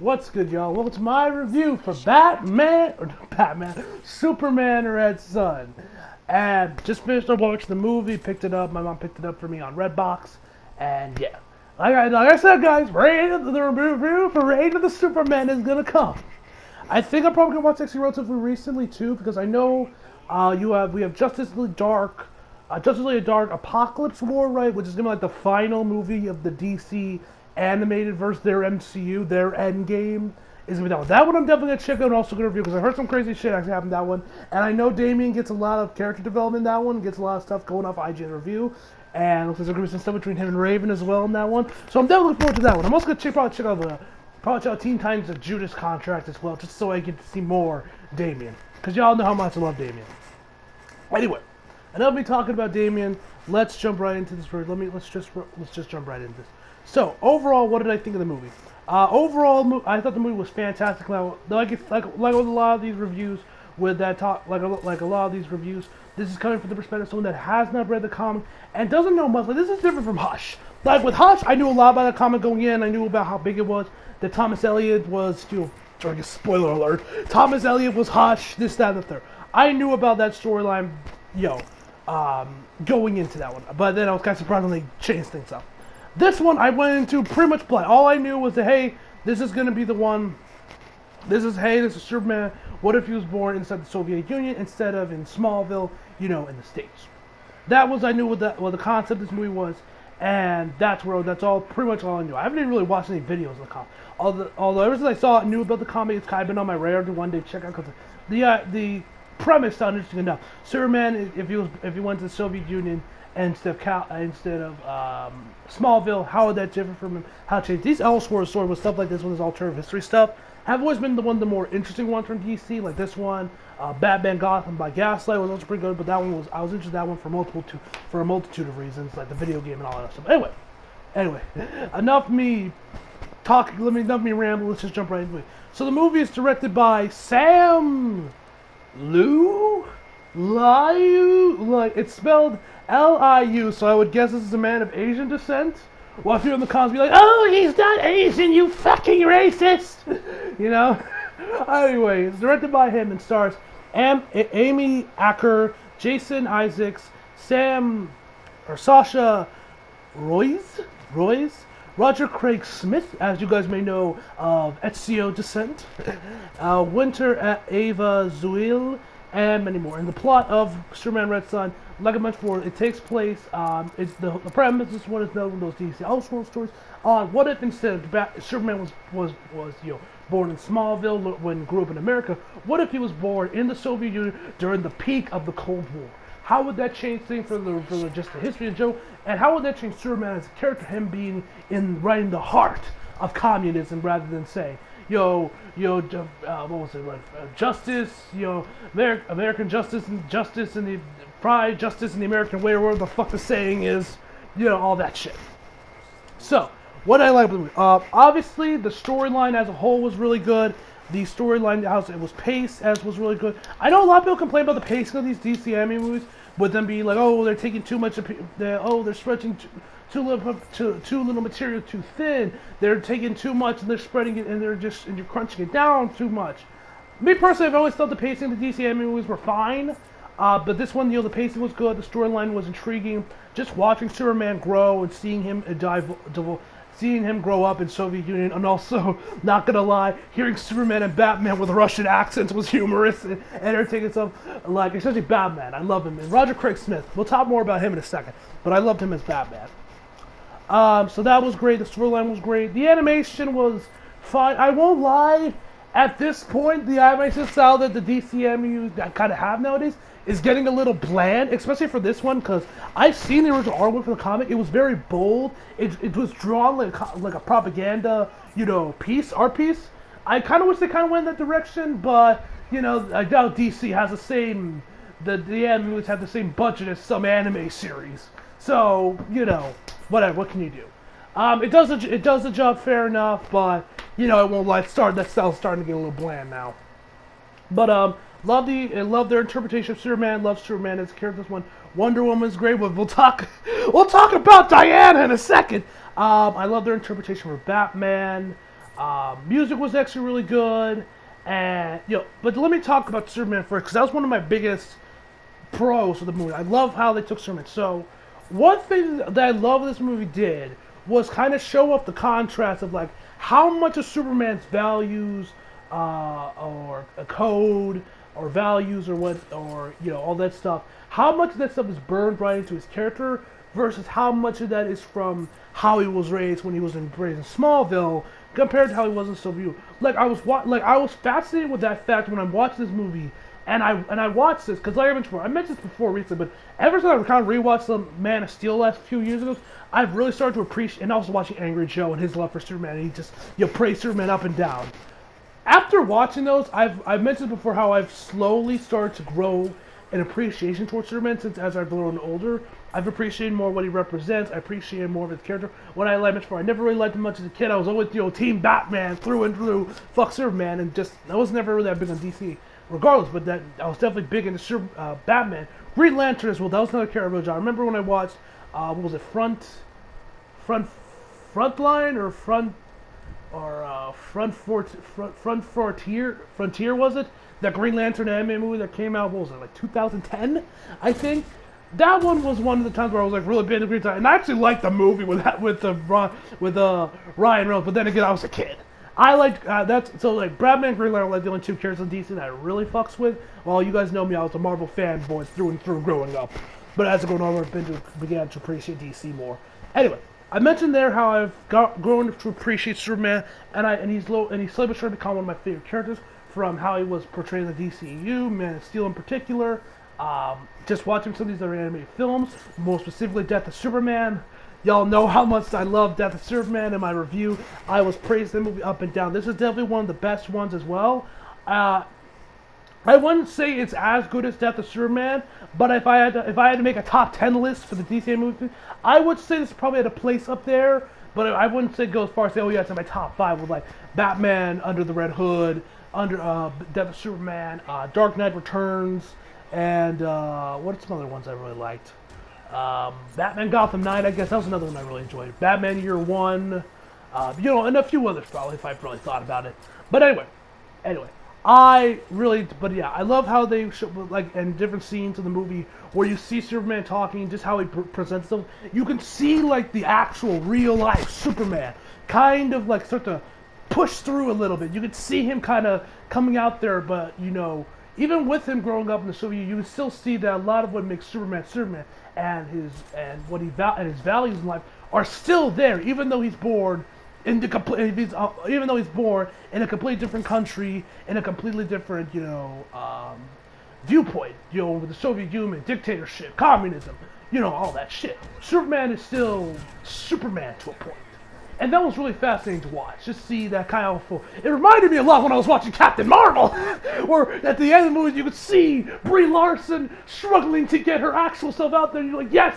What's good, y'all? Well, it's my review for Superman Red Son. And just finished up watching the movie, picked it up. My mom picked it up for me on Redbox. And yeah, like I said, guys, the review for Reign of the Superman is gonna come. I think I'm probably gonna watch actually relatively recently too, because I know we have Justice League Dark Apocalypse War, right? Which is gonna be like the final movie of the DC animated versus their MCU, their Endgame is gonna be that one. That one I'm definitely gonna check out and also gonna review because I heard some crazy shit actually happened in that one, and I know Damian gets a lot of character development in that one, gets a lot of stuff going off IGN review, and looks like there's gonna be some stuff between him and Raven as well in that one. So I'm definitely looking forward to that one. I'm also gonna probably check out Teen Titans the Judas Contract as well, just so I get to see more Damian, because y'all know how much I love Damian. Anyway, enough of me talking about Damian. Let's jump right into this. Let's just jump right into this. So overall, what did I think of the movie? Overall, I thought the movie was fantastic. Like with a lot of these reviews, with that talk, like a lot of these reviews, this is coming from the perspective of someone that has not read the comic and doesn't know much. Like, this is different from Hush. Like with Hush, I knew a lot about the comic going in. I knew about how big it was. That Thomas Elliott was, spoiler alert, Thomas Elliott was Hush. This, that, and the third. I knew about that storyline, going into that one. But then I was kind of surprised when they changed things up. This one, I went into pretty much blind. All I knew was that, hey, this is going to be the one. This is Superman. What if he was born inside the Soviet Union instead of in Smallville, in the States? I knew what the concept of this movie was, and that's all pretty much all I knew. I haven't even really watched any videos of the comic. Although ever since I saw it, knew about the comic, it's kind of been on my radar to one day check out, because the premise sounded interesting enough. Superman, if he went to the Soviet Union instead of Smallville, how would that differ from him? How change these Elseworlds story with stuff like this, with this alternative history stuff, have always been the more interesting ones from DC. Like this one, Batman Gotham by Gaslight was also pretty good, but I was interested in that one for a multitude of reasons, like the video game and all that stuff. Anyway, enough me talking. Enough me ramble. Let's just jump right into it. So the movie is directed by Sam Liu. Like it's spelled Liu, so I would guess this is a man of Asian descent. Well, if you're in the comments, be like, "Oh, he's not Asian, you fucking racist," Anyway, it's directed by him and stars Amy Acker, Jason Isaacs, Sasha Royce, Roger Craig Smith, as you guys may know of Ezio Descent, Winter Ava Zuil, and many more. And the plot of Superman Red Son, like I mentioned before, it takes place, it's the premise is what is known in those DC Elseworlds stories, what if instead Superman was born in Smallville when he grew up in America, what if he was born in the Soviet Union during the peak of the Cold War? How would that change things for just the history of Joe, and how would that change Superman as a character, him being right in the heart of communism rather than say, what was it, like, justice, American justice and the pride, justice in the American way, or whatever the fuck the saying is, all that shit. So, what I like about the movie, obviously the storyline as a whole was really good. The storyline, how it was paced, was really good. I know a lot of people complain about the pacing of these DC anime movies, with them being like, oh, they're taking too much, they're stretching too little material too thin. They're taking too much and they're spreading it and you're crunching it down too much. Me personally, I've always thought the pacing of the DC anime movies were fine, but this one, the pacing was good. The storyline was intriguing. Just watching Superman grow and seeing him seeing him grow up in Soviet Union, and also, not gonna lie, hearing Superman and Batman with Russian accents was humorous and entertaining stuff. Like, especially Batman, I love him. And Roger Craig Smith, we'll talk more about him in a second, but I loved him as Batman. So that was great. The storyline was great. The animation was fine. I won't lie. At this point, the animation style that the DCMU kind of have nowadays is getting a little bland, especially for this one, because I've seen the original artwork for the comic. It was very bold. It was drawn like a propaganda, art piece. I kind of wish they kind of went in that direction, but, I doubt DC has the same, the animes have the same budget as some anime series. So, whatever, what can you do? It does the job fair enough, but, it won't lie, that style's starting to get a little bland now. But, love their interpretation of Superman, love Superman as a character. This one, Wonder Woman's great, but we'll talk about Diana in a second. I love their interpretation of Batman. Music was actually really good, and but let me talk about Superman first because that was one of my biggest pros of the movie. I love how they took Superman. So, one thing that I love this movie did was kind of show up the contrast of like how much of Superman's values, or a code, or values, or what, or all that stuff. How much of that stuff is burned right into his character versus how much of that is from how he was raised when he was raised in Smallville compared to how he was in Silverview. Like I was fascinated with that fact when I watched this movie, and I watched this because like I mentioned this before recently, but ever since I kind of rewatched the Man of Steel last few years ago, I've really started to appreciate. And also watching Angry Joe and his love for Superman, and he just praise Superman up and down. After watching those, I've mentioned before how I've slowly started to grow an appreciation towards Superman since as I've grown older. I've appreciated more what he represents. I appreciated more of his character. When I liked him before, I never really liked him much as a kid. I was always Team Batman through and through. Fuck Superman, and just I was never really that big on DC. Regardless, but that I was definitely big into Batman. Green Lantern as well. That was another character I remember when I watched. What was it? Frontline or Frontier was it? That Green Lantern anime movie that came out, what was it, like 2010, I think? That one was one of the times where I was like really big into Green Lantern, and I actually liked the movie with Ryan Reynolds, but then again, I was a kid. I like Batman and Green Lantern were like the only two characters in DC that I really fucks with. Well, you guys know me, I was a Marvel fanboy through and through growing up, but as I got older, I began to appreciate DC more. Anyway, I mentioned there how I've grown to appreciate Superman, and he's slowly starting to become one of my favorite characters from how he was portrayed in the DCEU, Man of Steel in particular. Just watching some of these other animated films, more specifically Death of Superman. Y'all know how much I love Death of Superman in my review. I was praising the movie up and down. This is definitely one of the best ones as well. I wouldn't say it's as good as Death of Superman, but if I had to make a top 10 list for the DC movie, I would say this probably had a place up there. But I wouldn't say go as far as say, oh yeah, it's in my top 5 with like Batman, Under the Red Hood, Death of Superman, Dark Knight Returns, and what are some other ones I really liked? Batman Gotham Knight, I guess that was another one I really enjoyed. Batman Year One, and a few others probably if I've really thought about it. But anyway, I love how they show, like, in different scenes of the movie where you see Superman talking, just how he presents them. You can see like the actual real life Superman kind of like start to push through a little bit. You can see him kind of coming out there, but even with him growing up in the Soviet Union, you can still see that a lot of what makes Superman Superman and his values in life are still there, even though he's born in a completely different country, in a completely different viewpoint, with the Soviet Union, dictatorship, communism, all that shit. Superman is still Superman to a point. And that was really fascinating to watch. Just see that kind of... It reminded me a lot when I was watching Captain Marvel, where at the end of the movie you could see Brie Larson struggling to get her actual self out there, and you're like, yes,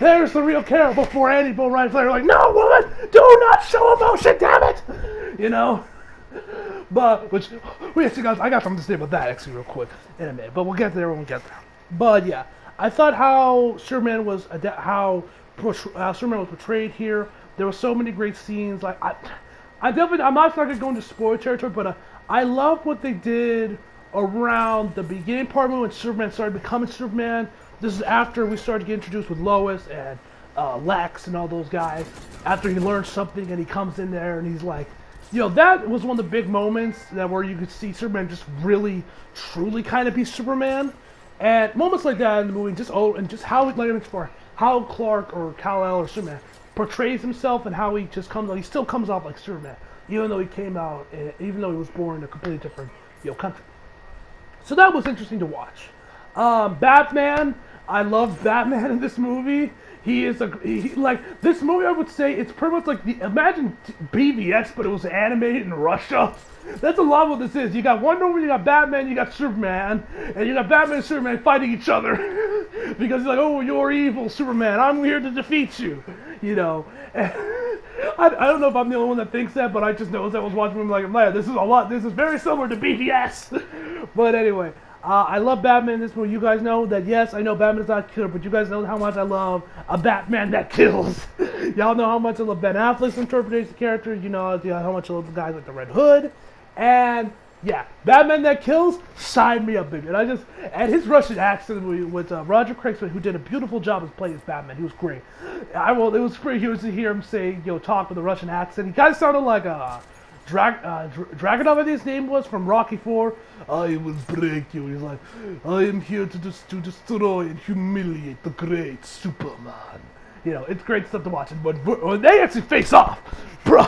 there's the real Carol, before Annie Bo Ryan Flair, like, no, woman, do not show emotion, damn it! But, I got something to say about that, actually, real quick, in a minute, but we'll get there when we get there. But, yeah, I thought how Superman was portrayed here. There were so many great scenes. Like I'm not going to go into spoiler territory, but I love what they did around the beginning part of it when Superman started becoming Superman. This is after we started to get introduced with Lois and Lex and all those guys. After he learns something and he comes in there and he's like, that was one of the big moments where you could see Superman just really, truly kind of be Superman. And moments like that in the movie, just how Clark or Kal-El or Superman portrays himself and how he still comes off like Superman, even though he was born in a completely different country. So that was interesting to watch. Batman, I love Batman in this movie. This movie, I would say it's pretty much like imagine BVS, but it was animated in Russia. That's a lot of what this is. You got Wonder Woman, you got Batman, you got Superman, and you got Batman and Superman fighting each other. Because he's like, oh, you're evil, Superman, I'm here to defeat you. And I don't know if I'm the only one that thinks that, but I just noticed I was watching him like, man, this is very similar to BVS. But anyway, I love Batman in this movie. You guys know that, yes, I know Batman is not a killer, but you guys know how much I love a Batman that kills. Y'all know how much I love Ben Affleck's interpretation of the character. You know how much I love the guys like the Red Hood. And, yeah, Batman that kills, sign me up, baby. And his Russian accent with Roger Craig, who did a beautiful job as playing as Batman. He was great. It was pretty huge to hear him say, talk with a Russian accent. He kind of sounded like Dragunov, I think his name was, from Rocky 4. I will break you. He's like, I am here to destroy and humiliate the great Superman. It's great stuff to watch. But when they actually face off, bro,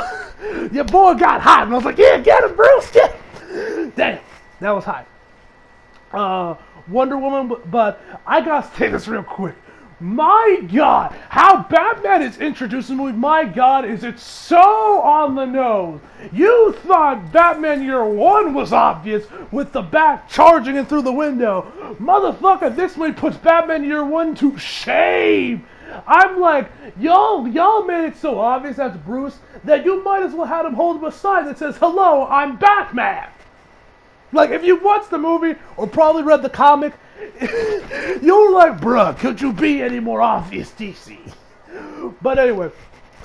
your boy got hot. And I was like, yeah, get him, Bruce, get him. Damn, that was hot. Wonder Woman, but I gotta say this real quick. My God, how Batman is introduced in the movie, my God, is it so on the nose. You thought Batman Year 1 was obvious with the Bat charging in through the window. Motherfucker, this movie puts Batman Year 1 to shame. I'm like, y'all made it so obvious that's Bruce that you might as well have him hold up a sign that says, hello, I'm Batman. Like, if you watched the movie or probably read the comic, you're like, bruh, could you be any more obvious, DC? But anyway,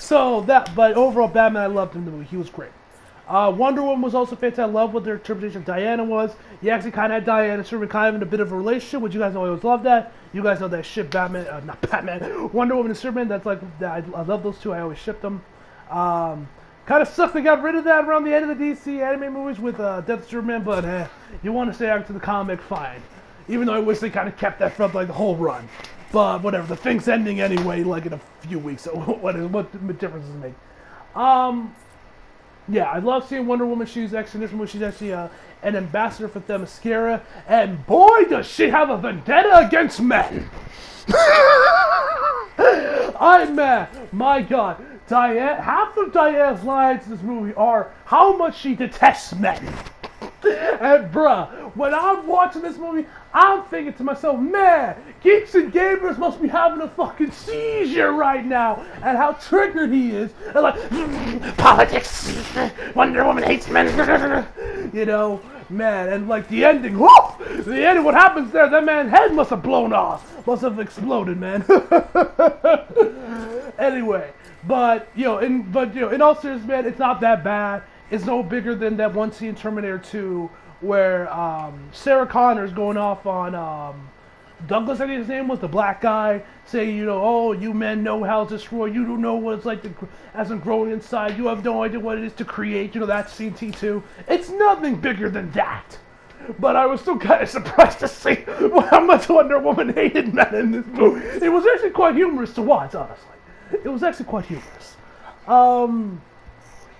but overall, Batman, I loved him in the movie. He was great. Wonder Woman was also fantastic. I love what their interpretation of Diana was. You actually kind of had Diana and Superman kind of in a bit of a relationship, which you guys know I always love that. You guys know that ship Wonder Woman and Superman, I love those two. I always shipped them. Kind of sucks they got rid of that around the end of the DC anime movies with Death of Superman, but you want to stay out to the comic, fine. Even though I wish they kind of kept that from like the whole run. But whatever, the thing's ending anyway, like in a few weeks, so what difference does it make? Yeah, I love seeing Wonder Woman. She's actually in this movie. She's actually an ambassador for Themyscira, and boy, does she have a vendetta against men! I'm mad. My God, half of Diana's lines in this movie are how much she detests men. And bruh, when I'm watching this movie, I'm thinking to myself, man, geeks and gamers must be having a fucking seizure right now at how triggered he is. And like, politics, Wonder Woman hates men, man, and like the ending, what happens there, that man's head must have blown off, must have exploded, man. Anyway, but in all seriousness, man, it's not that bad. It's no bigger than that one scene in Terminator 2 where Sarah Connor's going off on Douglas, I think his name was, the black guy, saying, oh, you men know how to destroy, you don't know what it's like to, as I'm growing inside, you have no idea what it is to create, that scene T2. It's nothing bigger than that. But I was still kind of surprised to see how much Wonder Woman hated men in this movie. It was actually quite humorous to watch, honestly. It was actually quite humorous.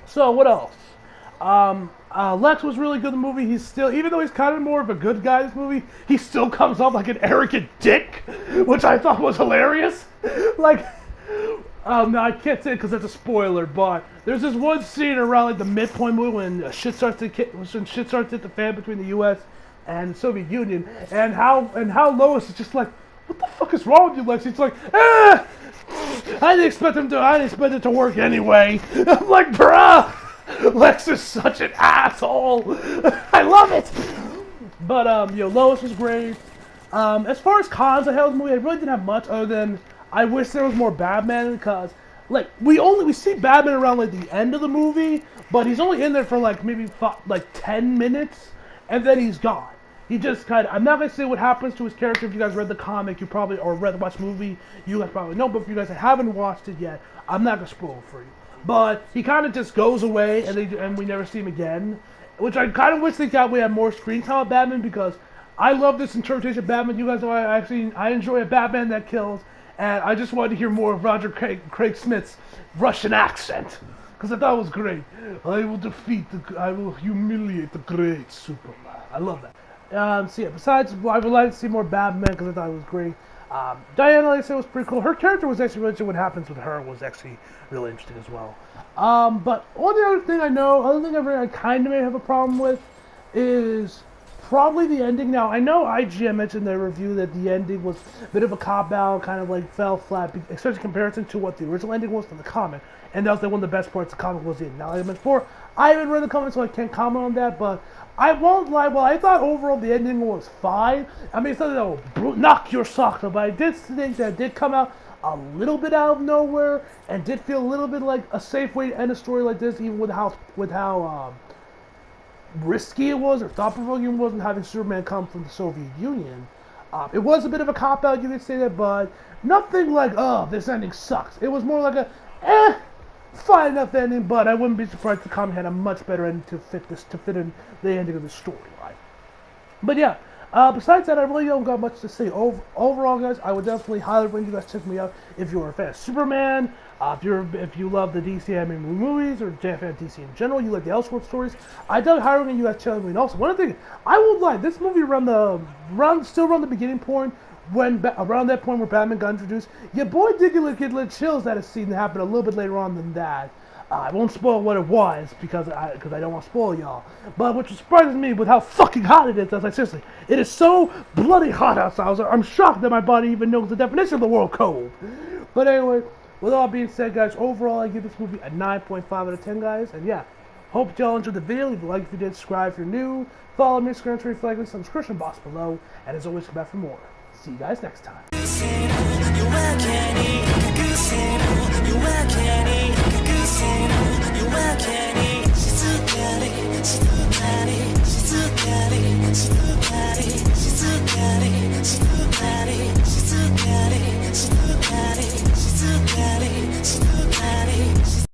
So what else? Lex was really good in the movie. He's still, even though he's kind of more of a good guy in this movie, he still comes off like an arrogant dick, which I thought was hilarious. Like, no, I can't say it because that's a spoiler, but there's this one scene around like the midpoint movie when shit starts to hit the fan between the U.S. and the Soviet Union, and how Lois is just like, what the fuck is wrong with you, Lex? It's like, I didn't expect it to work anyway. I'm like, bruh. Lex is such an asshole. I love it. But Lois was great. As far as cons I had with the movie, I really didn't have much other than I wish there was more Batman, because like we see Batman around like the end of the movie, but he's only in there for like maybe 10 minutes, and then he's gone. He just kind of, I'm not gonna say what happens to his character. If you guys read the comic, watched the movie, you guys probably know. But if you guys haven't watched it yet, I'm not gonna spoil it for you. But he kind of just goes away, and we never see him again. Which I kind of wish we had more screen time of Batman, because I love this interpretation of Batman. You guys know I enjoy a Batman that kills, and I just wanted to hear more of Roger Craig Smith's Russian accent, because I thought it was great. I will humiliate the great Superman. I love that. So yeah, besides, I would like to see more Batman, because I thought it was great. Diana, like I said, was pretty cool. Her character was actually really interesting. What happens with her was actually really interesting as well. But only other thing I kind of may have a problem with is probably the ending. Now, I know IGN mentioned in their review that the ending was a bit of a cop-out, kind of like fell flat, especially in comparison to what the original ending was from the comic. And that was one of the best parts the comic was in. Now, like I mentioned before, I haven't read the comic, so I can't comment on that, but I won't lie, well, I thought overall the ending was fine. I mean, it's not that will knock your socks off, but I did think that it did come out a little bit out of nowhere, and did feel a little bit like a safe way to end a story like this, even with how risky it was, or thought-provoking it was, and having Superman come from the Soviet Union. It was a bit of a cop-out, you could say that, but nothing like, oh, this ending sucks. It was more like a, fine enough ending, but I wouldn't be surprised if the comic had a much better ending to fit in the ending of the storyline. But yeah, besides that, I really don't got much to say. Overall, guys, I would definitely highly recommend you guys check me out if you're a fan of Superman. If you love the DC animated movies, or a fan of DC in general, you like the Elseworld stories, I definitely highly recommend you guys check me out. And also, one thing, I would like this movie still around the beginning point. Around that point where Batman got introduced, your boy did get little chills at a scene that happened a little bit later on than that. I won't spoil what it was because I don't want to spoil y'all. But what surprises me with how fucking hot it is, I was like, seriously, it is so bloody hot outside. I'm shocked that my body even knows the definition of the word cold. But anyway, with all being said, guys, overall I give this movie a 9.5 out of 10, guys. And yeah, hope y'all enjoyed the video. Leave a like if you did, subscribe if you're new, follow me on Instagram, Twitter, flag in the description box below. And as always, come back for more. See you guys next time. You